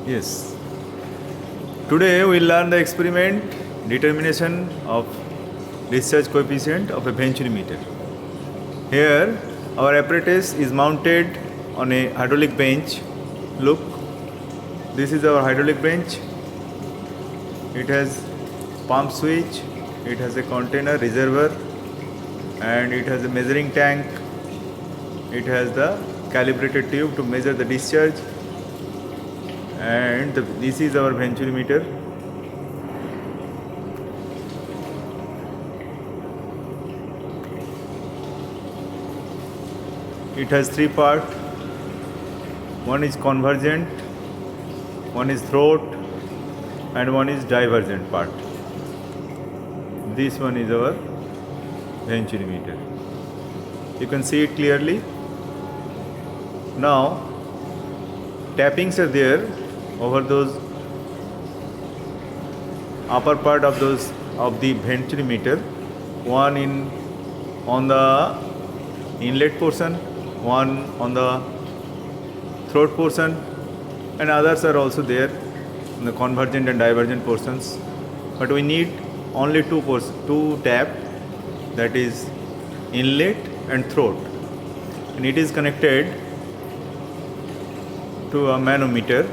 Yes. Today we will learn the experiment determination of discharge coefficient of a venturi meter. Here our apparatus is mounted on a hydraulic bench. Look, this is our hydraulic bench. It has pump switch, it has a container reservoir, and it has a measuring tank. It has the calibrated tube to measure the discharge, and this is our venturi meter. It has three parts. One is convergent, one is throat, and one is divergent part. This one is our venturi meter. You can see it clearly. Now tappings are there over those upper part of the venturi meter. One on the inlet portion, one on the throat portion, and others are also there in the convergent and divergent portions. But we need only two tap, that is inlet and throat, and it is connected to a manometer.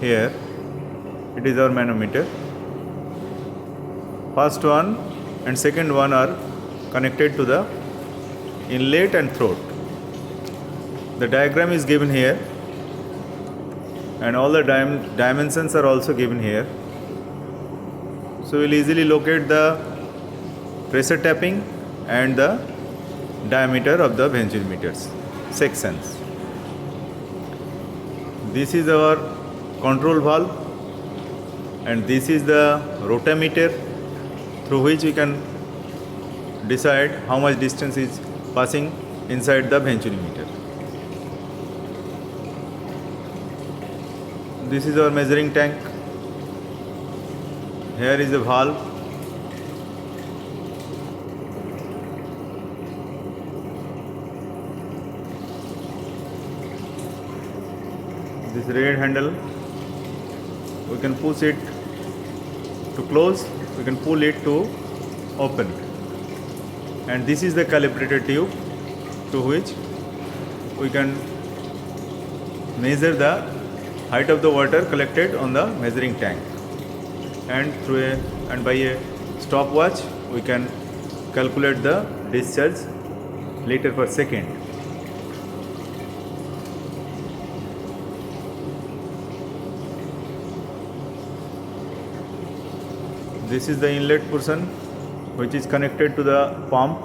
Here it is our manometer. First one and second one are connected to the inlet and throat. The diagram is given here, and all the dimensions are also given here. So we'll easily locate the pressure tapping and the diameter of the venturi meters sections. This is our control valve, and this is the rotameter through which we can decide how much distance is passing inside the venturi meter. This is our measuring tank. Here is the valve. This red handle, we can push it to close, we can pull it to open. And this is the calibrated tube to which we can measure the height of the water collected on the measuring tank, and by a stopwatch we can calculate the discharge liter per second. This is the inlet portion which is connected to the pump.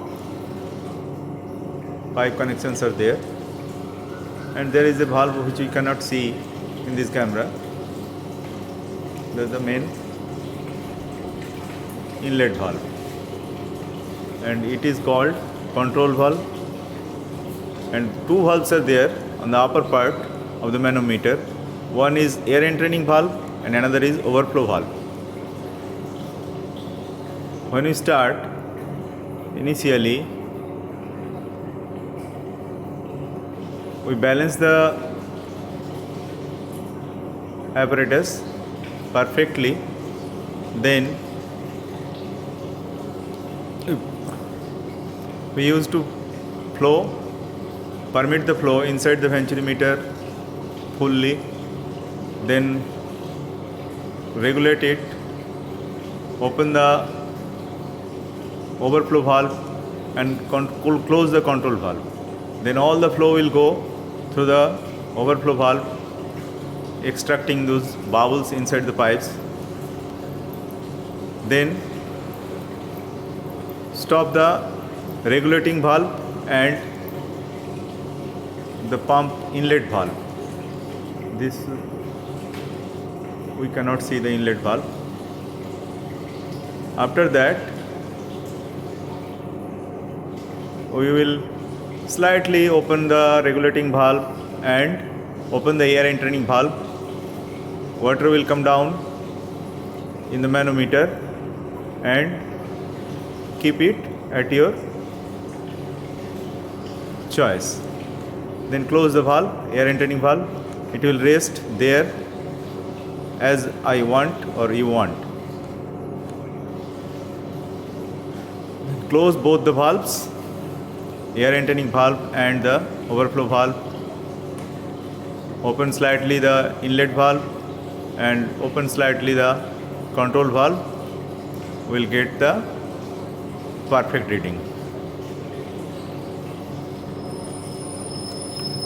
Pipe connections are there, and there is a valve which we cannot see in this camera. That is the main inlet valve, and it is called control valve. And two valves are there on the upper part of the manometer. One is air entering valve and another is overflow valve. When we start, initially we balance the apparatus perfectly, then we use to permit the flow inside the venturi meter fully, then regulate it, open the overflow valve and close the control valve. Then all the flow will go through the overflow valve, extracting those bubbles inside the pipes. Then stop the regulating valve and the pump inlet valve. This we cannot see the inlet valve. After that, we will slightly open the regulating valve and open the air entering valve. Water will come down in the manometer and keep it at your choice. Then close the valve, air entering valve, it will rest there as I want or you want. Close both the valves, air entering valve and the overflow valve. Open slightly the inlet valve and open slightly the control valve. We'll get the perfect reading.